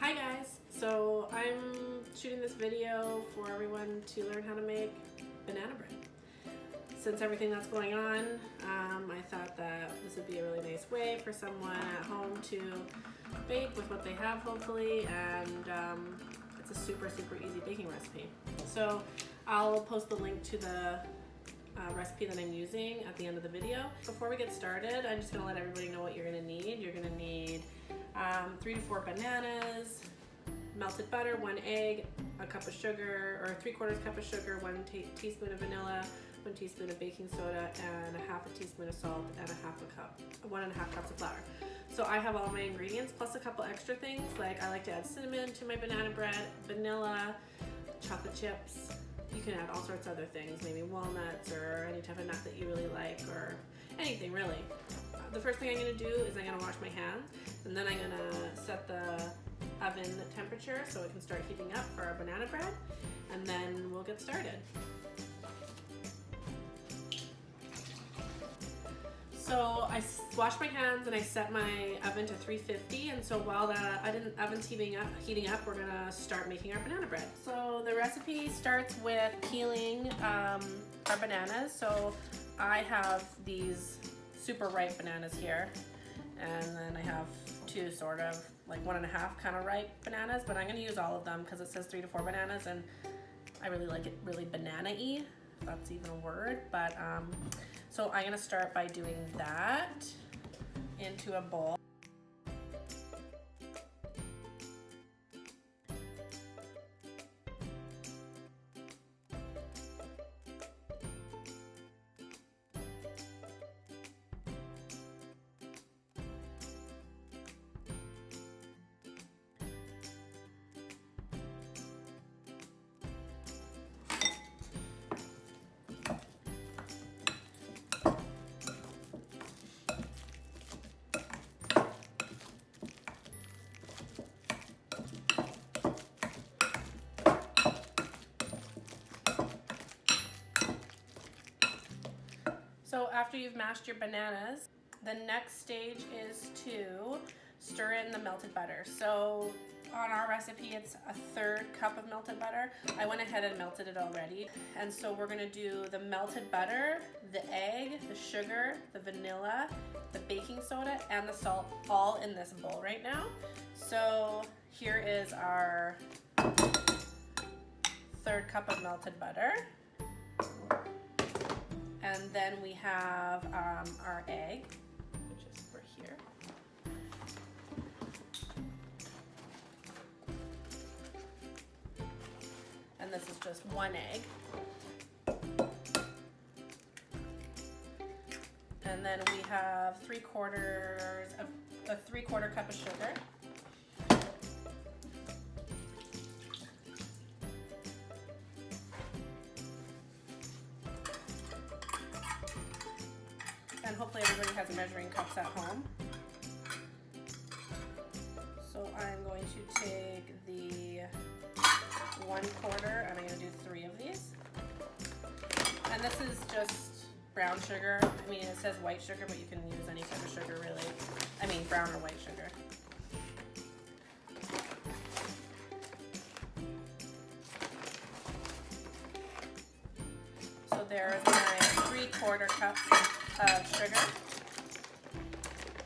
Hi guys! So I'm shooting this video for everyone to learn how to make banana bread. Since everything that's going on, I thought that this would be a really nice way for someone at home to bake with what they have, hopefully, and it's a super easy baking recipe. So I'll post the link to the recipe that I'm using at the end of the video. Before we get started, I'm just going to let everybody know what you're going to need. You're going to need 3 to 4 bananas, melted butter, 1 egg, a cup of sugar, or 3/4 cup of sugar, 1 teaspoon of vanilla, 1 teaspoon of baking soda, and a half a teaspoon of salt, and 1.5 cups of flour. So I have all my ingredients plus a couple extra things, like I like to add cinnamon to my banana bread, vanilla, chocolate chips. You can add all sorts of other things, maybe walnuts or any type of nut that you really like, or anything really. The first thing I'm going to do is I'm going to wash my hands, and then I'm going to set the oven temperature so it can start heating up for our banana bread, and then we'll get started. So I washed my hands and I set my oven to 350, and so while the oven's heating up, we're gonna start making our banana bread. So the recipe starts with peeling our bananas. So I have these super ripe bananas here, and then I have 2 sort of like 1.5 kind of ripe bananas, but I'm gonna use all of them because it says 3 to 4 bananas, and I really like it really banana-y, if that's even a word. But so I'm gonna start by doing that into a bowl. So after you've mashed your bananas, the next stage is to stir in the melted butter. So on our recipe, it's a 1/3 cup of melted butter. I went ahead and melted it already. And so we're gonna do the melted butter, the egg, the sugar, the vanilla, the baking soda, and the salt all in this bowl right now. So here is our 1/3 cup of melted butter. And then we have our egg, which is over here. And this is just 1 egg. And then we have 3/4 cup of sugar. And hopefully everybody has measuring cups at home. So I'm going to take the 1/4, and I'm going to do 3 of these. And this is just brown sugar. I mean, it says white sugar, but you can use any type of sugar really. I mean, brown or white sugar. So there's my 3/4 cups of sugar.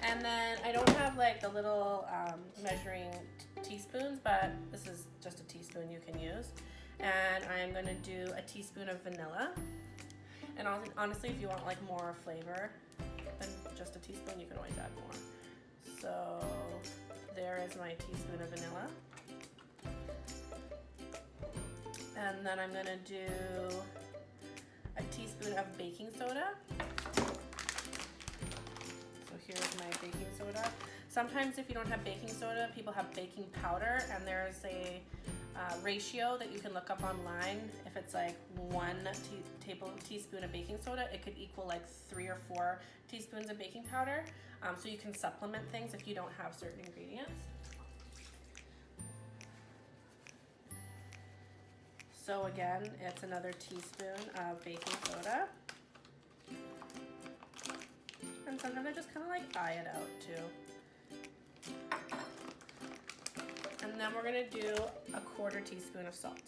And then I don't have like the little measuring teaspoons, but this is just a teaspoon you can use. And I'm going to do a teaspoon of vanilla. And honestly, if you want like more flavor than just a teaspoon, you can always add more. So there is my teaspoon of vanilla. And then I'm going to do a teaspoon of baking soda. So here's my baking soda. Sometimes if you don't have baking soda, people have baking powder, and there's a ratio that you can look up online. If it's like 1 teaspoon of baking soda, it could equal like 3 or 4 teaspoons of baking powder. So you can supplement things if you don't have certain ingredients. So again, it's another teaspoon of baking soda. And sometimes I just kind of like eye it out too. And then we're gonna do a 1/4 teaspoon of salt.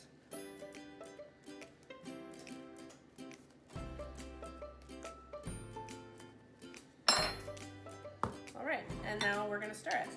All right, and now we're gonna stir it.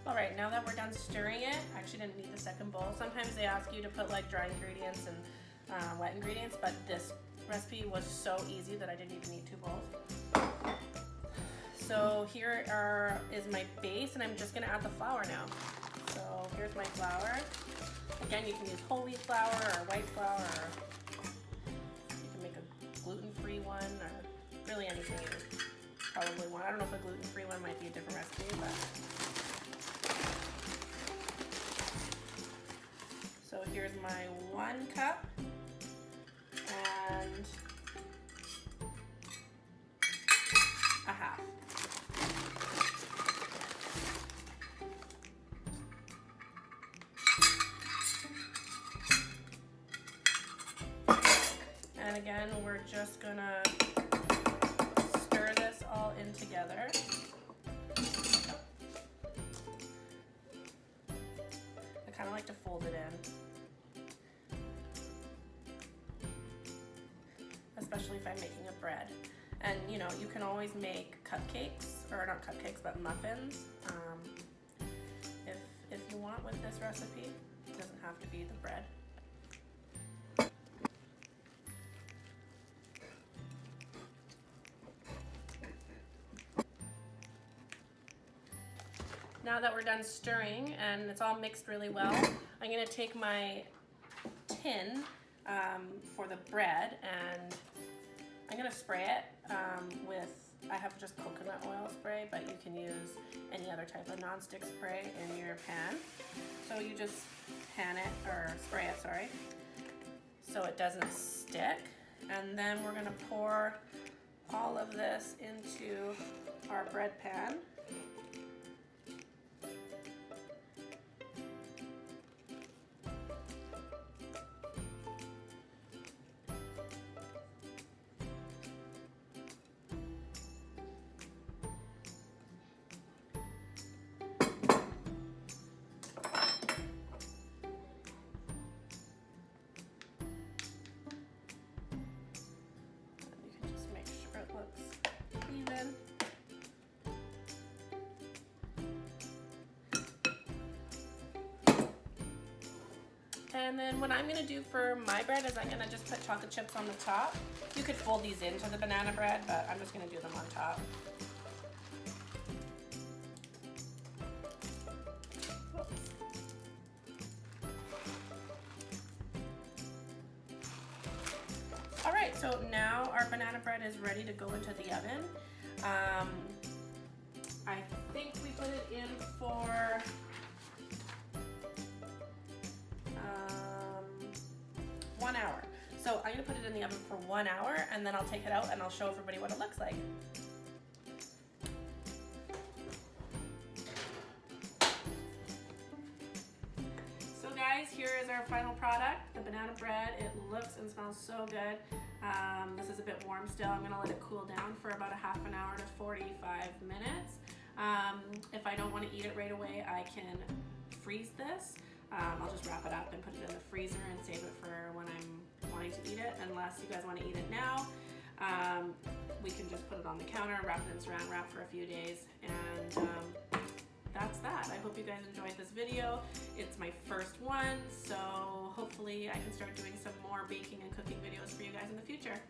All right, now that we're done stirring it, I actually didn't need the second bowl. Sometimes they ask you to put like dry ingredients and wet ingredients, but this recipe was so easy that I didn't even need 2 bowls. So here is my base, and I'm just gonna add the flour now. So here's my flour. Again, you can use whole wheat flour or white flour, or you can make a gluten-free one, or really anything you probably want. I don't know if a gluten-free one might be a different recipe, but. So here's my 1 cup and a half. And again, we're just gonna stir this all in together. I kind of like to fold it in. Especially if I'm making a bread. And you know, you can always make cupcakes, or not cupcakes, but muffins. If you want with this recipe, it doesn't have to be the bread. Now that we're done stirring and it's all mixed really well, I'm gonna take my tin for the bread, and I'm gonna spray it with, I have just coconut oil spray, but you can use any other type of nonstick spray in your pan. So you just pan it, or spray it, sorry, so it doesn't stick. And then we're gonna pour all of this into our bread pan. Even. And then what I'm gonna do for my bread is I'm gonna just put chocolate chips on the top. You could fold these into the banana bread, but I'm just gonna do them on top. All right, so now our banana bread is ready to go into the oven. I think we put it in for 1 hour. So I'm gonna put it in the oven for 1 hour, and then I'll take it out and I'll show everybody what it looks like. So guys, here is our final product, the banana bread. It looks and smells so good. This is a bit warm still. I'm gonna let it cool down for about a half an hour to 45 minutes. If I don't want to eat it right away, I can freeze this. I'll just wrap it up and put it in the freezer and save it for when I'm wanting to eat it. Unless you guys want to eat it now, we can just put it on the counter, wrap it in saran wrap for a few days, and that's that. I hope you guys enjoyed this video. It's my first one, so hopefully I can start doing some more baking and cooking videos for you guys in the future.